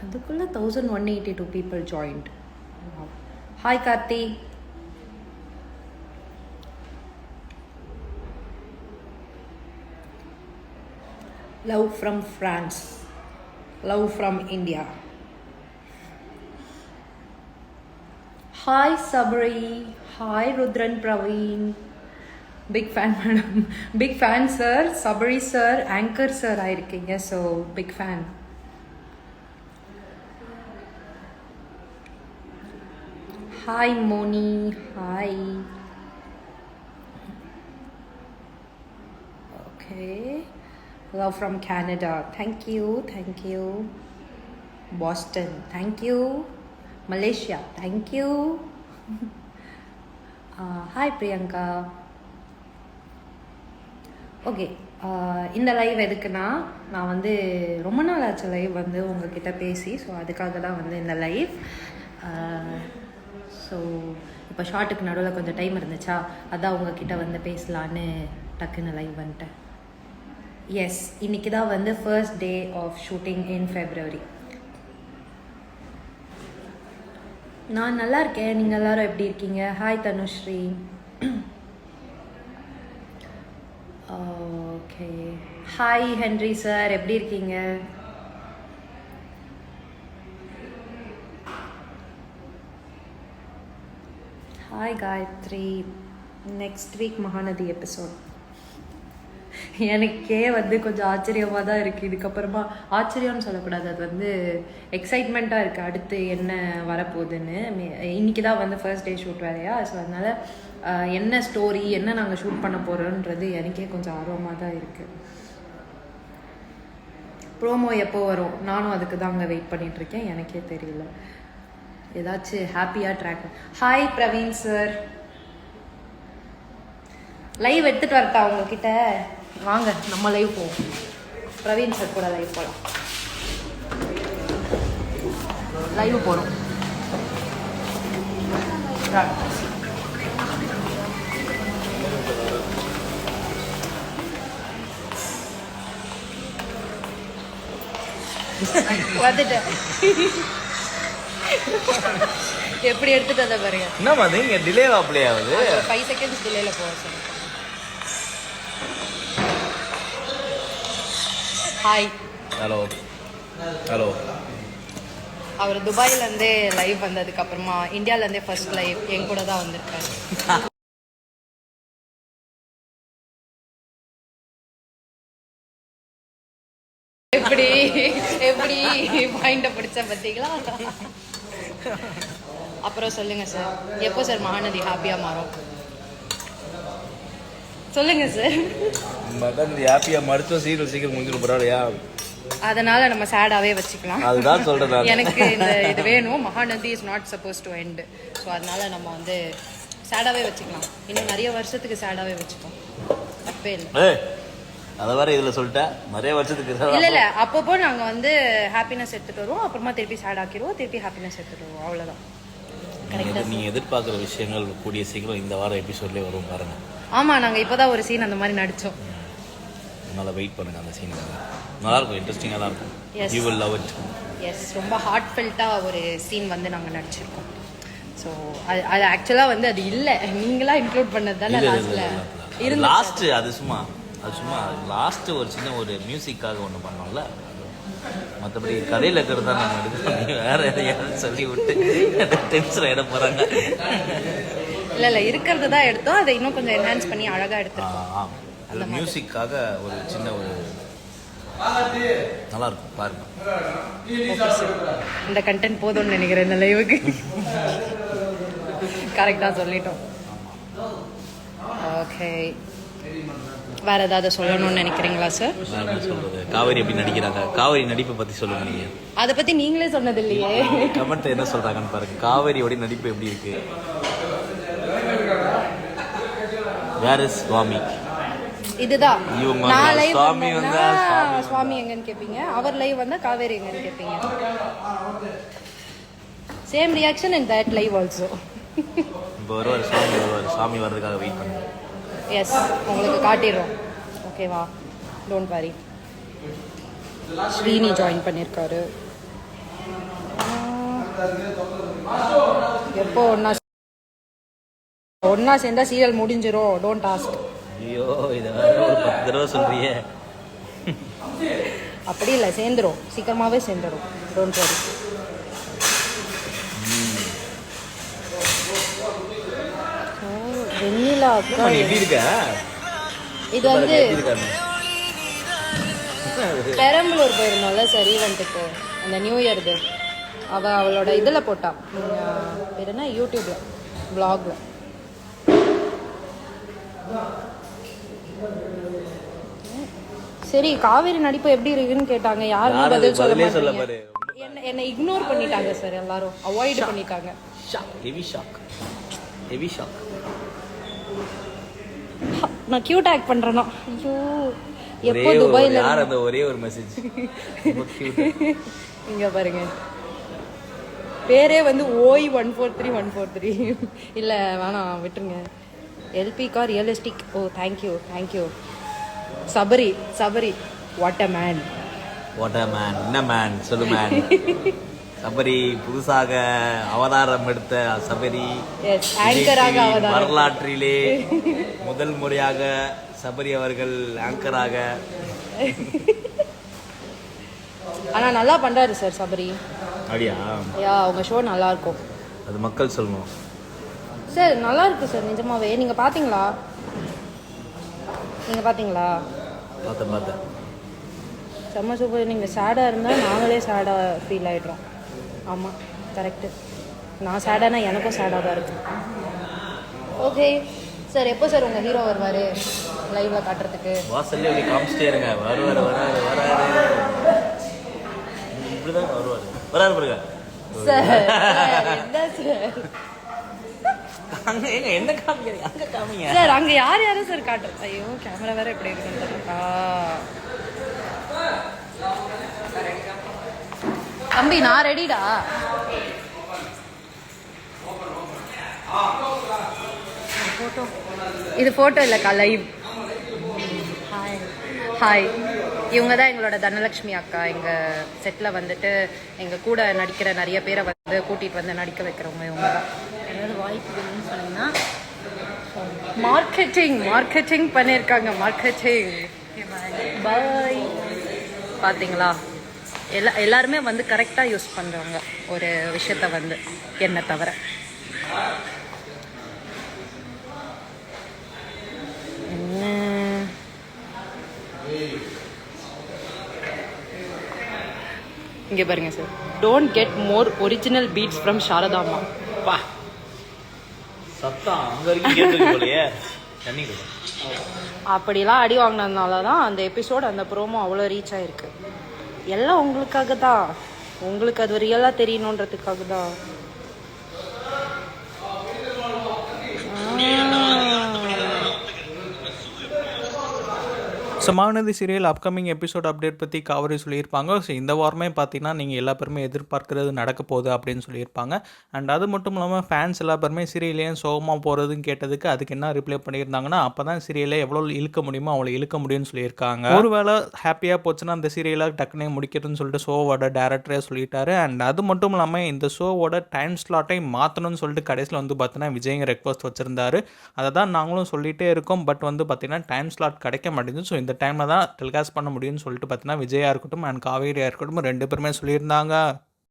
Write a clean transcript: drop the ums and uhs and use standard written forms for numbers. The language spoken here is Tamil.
அதுக்குள்ளே 1182 people joined. Hi Karthi. Love from France. Love from India. Hi Sabri. Hi Rudran Praveen. Big fan madam. Big fan sir. Sabri sir. Anchor sir ஆயிருக்கீங்க. So big fan. Hi Moni. Hi. Okay. Love from Canada. Thank you. Thank you. Boston. Thank you. Malaysia. Thank you. Hi Priyanka. Okay, இந்த லைவ் எதுக்குன்னா, நான் வந்து ரொம்ப நாள் ஆச்சு லைவ் வந்து உங்ககிட்ட பேசி. ஸோ அதுக்காக தான் வந்து இந்த லைவ். ஸோ இப்போ ஷார்ட்டுக்கு நடுவில் கொஞ்சம் டைம் இருந்துச்சா, அதான் உங்ககிட்ட வந்து பேசலான்னு டக்குன்னு லைவ் வந்துட்டேன். எஸ், இன்னைக்கு தான் வந்து first day of shooting in February. நான் நல்லா இருக்கேன். நீங்கள் எல்லாரும் எப்படி இருக்கீங்க? Hi Dhanushree. Okay, hi Henry sir, எப்படி இருக்கீங்க? Hi Gayathri. Next week Mahanadi episode. எனக்கே வந்து கொஞ்சம் ஆச்சரியமாக தான் இருக்குது. இதுக்கப்புறமா ஆச்சரியம்னு சொல்லக்கூடாது, அது வந்து எக்ஸைட்மெண்ட்டாக இருக்குது அடுத்து என்ன வரப்போகுதுன்னு. இன்றைக்கி தான் வந்து ஃபர்ஸ்ட் டே ஷூட் வேறையா. ஸோ அதனால் என்ன ஸ்டோரி, என்ன நாங்கள் ஷூட் பண்ண போகிறோன்றது எனக்கே கொஞ்சம் ஆர்வமாக தான் இருக்குது. ப்ரோமோ எப்போ வரும், நானும் அதுக்கு தான் அங்கே வெயிட் பண்ணிகிட்ருக்கேன். எனக்கே தெரியல, ஏதாச்சும் ஹாப்பியாக track. Hi Praveen sir, live எடுத்துகிட்டு வரட்டா உங்ககிட்ட? வாங்க நம்ம லைவ் போவோம். பிரவீன் சார் கூட லைவ் போகலாம். லைவ் போகிறோம். வந்துட்டேன். எப்படி எடுத்துட்டு வந்த பாருங்க. என்ன மாதிரி இங்க டிலே ஆப்லே ஆகுது. 5 seconds டிலேல போக சொல்லுங்க. ஹாய். Hello hello. அவர் துபாயிலேருந்தே லைவ் வந்ததுக்கு அப்புறமா இந்தியாவிலேருந்தே ஃபர்ஸ்ட் லைவ் என் கூட தான் வந்திருக்காரு. எப்படி எப்படி பாயிண்ட பிடிச்ச பார்த்தீங்களா? அப்புறம் சொல்லுங்க சார், எப்போ சார் மகாநதி ஹாப்பியாக மாறும் சொல்லுங்க சார். மகாநதி ஹாப்பியாக மருத்துவ சீக்கிரம் முடிஞ்சிடும் பரவாயில்லையா? அதனால நம்ம சேடாவே வச்சுக்கலாம். அதுதான் சொல்றேன், எனக்கு இந்த இது வேணும். Mahanadi is not suppose to end. So அதனால நம்ம வந்து சேடாவே வச்சுக்கலாம். இன்னும் நிறைய வருஷத்துக்கு சேடாவே வச்சுப்போம், தப்பே இல்லை. அதை வேற இதில் சொல்லிட்டேன், நிறைய வருஷத்துக்கு இல்லை அப்பப்போ நாங்கள் வந்து ஹாப்பினஸ் எடுத்துகிட்டு வருவோம், அப்புறமா திருப்பி சேட் ஆக்கிடுவோம், திருப்பி ஹாப்பினஸ் எடுத்துகிட்டு வருவோம், அவ்வளோதான். கரெக்டாக நீங்கள் எதிர்பார்க்குற விஷயங்கள் கூடிய சீக்கிரம் இந்த வாரம் எபிசோட்லேயே வரும் பாருங்க. ஆமாம், நாங்கள் இப்போ தான் ஒரு சீன் அந்த மாதிரி நடித்தோம். அதனால் வெயிட் பண்ணுங்க, அந்த சீன் நல்லாயிருக்கும், இன்ட்ரெஸ்டிங்காக தான் இருக்கும். You will love it. Yes, ரொம்ப ஹார்ட் ஃபெல்ட்டாக ஒரு சீன் வந்து நாங்கள் நடிச்சிருக்கோம். ஸோ அது ஆக்சுவலாக வந்து அது இல்லை, நீங்களாக இன்க்ளூட் பண்ணது தானே லாஸ்ட்டில். லாஸ்ட்டு அது சும்மா லாஸ்ட்டு ஒரு சின்ன ஒரு மியூசிக்காக ஒன்று பண்ணோம்ல, மற்றபடி கதையில் இருக்கிறது தான் நம்ம எடுத்து வேற எதையாவது சொல்லி விட்டு டென்ஷன் ஆகிட போகிறாங்க. இல்லை இருக்கிறது தான் எடுத்தோம், அதை இன்னும் கொஞ்சம் என்ஹான்ஸ் பண்ணி அழகாக எடுத்தோம். அந்த மியூசிக்காக ஒரு சின்ன ஒரு நல்லா இருக்கும் பாருங்க. இந்த கண்டென்ட் போதும்னு நினைக்கிறேன் இந்த லைவுக்கு. கரெக்டாக சொல்லிட்டோம். ஓகே, வேற ஏதாவது சொல்லணும்னு நினைக்கிறீங்களா சார்? சொல்றது காவேரி எப்படி நடிக்கிறாங்க, காவேரி நடிப்பை பத்தி சொல்லுங்க. நீங்க அதை பத்தி நீங்களே சொன்னது இல்லையே. கமெண்ட் என்ன சொல்றாங்கன்னு பாருங்க. காவேரியோட நடிப்பு எப்படி இருக்கு? வேர் இஸ் சுவாமி? இதுதான் நான் லைவ் சுவாமி வந்தா சுவாமி எங்கன்னு கேட்பீங்க, அவர் லைவ் வந்தா காவேரி எங்கன்னு கேட்பீங்க. Same reaction in that live also. இப்போ வருவார் சுவாமி வர்றதுக்காக வெயிட் பண்ணுங்க. எஸ், உங்களுக்கு காட்டிடுறோம், ஓகேவா? Don't worry. ஸ்ரீனி ஜாயின் பண்ணியிருக்காரு. எப்போ ஒன்னா சேர்ந்தா சீரியல் முடிஞ்சிரும். Don't task. ஐயோ இதை வேற ஒரு 10 தடவை சொல்றியே. அப்படி இல்லை, சேர்ந்துரும், சீக்கிரமாவே சேர்ந்துரும். Don't worry. வெண்ணிலா அக்கா எப்படி இருக்க? இது வந்து பெரம்பலூர் போயிருந்தோம்ல சார் ஈவெண்ட்டுக்கு, அந்த நியூ இயர்து. அவளோட இதில் போட்டா, பேர் என்ன, யூடியூப்ல வ்ளாக்ல. சரி, காவேரி நடிப்பு எப்படி இருக்குன்னு கேட்டாங்க. யாருமே பதில் சொல்ல மாட்டாங்க. என்னை இக்னோர் பண்ணிட்டாங்க சார், எல்லாரும் அவாய்ட் பண்ணிட்டாங்க. Heavy shock. நான் கியூட் ஆக்ட் பண்றேனா? ஐயோ, எப்போ துபாயில யார் அந்த ஒரே ஒரு மெசேஜ் இங்க பாருங்க, பேரே வந்து ஓய் 143 இல்ல வேணாம் விட்டுருங்க. எல்பி கார் realistic. Oh thank you. Sabari what a man. என்ன மேன் சொல்லு மேன். சபரி புதுசாக அவதாரம் எடுத்த சபரி. ஆங்கராக அவதாரம். வரலாற்றிலே முதல் முறையாக சபரி அவர்கள் ஆங்கராக. ஆனா நல்லா பண்றாரு சார் சபரி. அப்படியா? உங்க ஷோ நல்லா இருக்கும். அது மக்கள் சொல்லணும் சார். நல்லா இருக்கு சார் நிஜமாவே. நீங்க பாத்தீங்களா? பார்த்தேன். செம்ம சூப்பர். நீங்கள் சேடாக இருந்தால் நாங்களே சேடாக ஃபீல் ஆகிடுறோம். ஆமாம், கரெக்டு. நான் சேடானா எனக்கும் சேடாக தான் இருக்கும். ஓகே சார், எப்போ சார் உங்கள் ஹீரோ வருவார் லைவில் காட்டுறதுக்கு? வாசல்லே அப்படி காமிச்சிட்டே இருங்க. வராரு இப்படிதான் வராரு பாருங்க சார். என்ன சார் என்ன காமிக்கிறீங்க? அங்கே காமிங்க சார். அங்கே யாரும் சார் காட்டுறது? ஐயோ, கேமரா வேற எப்படி இருக்குன்னு தம்பி, நான் ரெடிடா. இது போட்டோ இல்லைக்கா, லைவ். ஹாய். இவங்க தான் எங்களோட தனலட்சுமி அக்கா. எங்கள் செட்டில் வந்துட்டு எங்கள் கூட நடிக்கிற நிறைய பேரை வந்து கூட்டிகிட்டு வந்து நடிக்க வைக்கிறவங்க இவங்க தான். ஏதாவது வாய்ப்பு வேணும்னு சொன்னீங்கன்னா மார்க்கெட்டிங் பண்ணியிருக்காங்க. பாய். பார்த்தீங்களா, எல்லாருமே வந்து கரெக்டாக யூஸ் பண்ணுறவங்க ஒரு விஷயத்த வந்து, என்னை தவிர. இங்கே பாருங்க sir. Don't get more original beats from சாரதாமா. பா சத்தம் அங்க வரைக்கும் கேட்டுருக்கு போலயே. தண்ணி கொடு. அப்படிலாம் அடி வாங்கினதுனால தான் அந்த எபிசோட், அந்த ப்ரோமோ அவ்வளோ ரீச் ஆயிருக்கு. எல்லாம் உங்களுக்காக தான். உங்களுக்கு அது ரியலாக தெரியணுன்றதுக்காக தான். So Mahanadi serial upcoming episode update பற்றி காவேரி சொல்லியிருப்பாங்க. ஸோ இந்த வாரமே பார்த்தீங்கன்னா நீங்கள் எல்லா பேருமே எதிர்பார்க்குறது நடக்க போகுது அப்படின்னு சொல்லியிருப்பாங்க. அண்ட் அது மட்டும் இல்லாமல் ஃபேன்ஸ் எல்லா பேருமே சீரியலே சோகமாக போகிறதுன்னு கேட்டதுக்கு அதுக்கு என்ன ரிப்ளை பண்ணியிருந்தாங்கன்னா, அப்போ தான் சீரியலை எவ்வளோ இழுக்க முடியுமோ அவ்வளோ இழுக்க முடியும்னு சொல்லியிருக்காங்க. ஒரு வேளை ஹாப்பியாக போச்சுன்னா அந்த சீரியலை டக்குனே முடிக்கிறதுன்னு சொல்லிட்டு ஷோவோட டேரக்டரே சொல்லிட்டாரு. அண்ட் அது மட்டும் இல்லாமல் இந்த ஷோவோட டைம் ஸ்லாட்டை மாற்றணும்னு சொல்லிட்டு கடைசியில் வந்து பார்த்தீங்கன்னா விஜய்ங்க ரெக்வஸ்ட் வச்சுருந்தாரு. அதை தான் நாங்களும் சொல்லிகிட்டே இருக்கோம். பட் வந்து பார்த்தீங்கன்னா டைம் ஸ்லாட் கிடைக்க மாட்டேங்குது. ஸோ இந்த டைமில் தான் டெலிகாஸ்ட் பண்ண முடியும்னு சொல்லிட்டு பார்த்தீங்கன்னா விஜயா இருக்கட்டும் அண்ட் காவேரியாக இருக்கட்டும் 2 பேருமே சொல்லியிருந்தாங்க.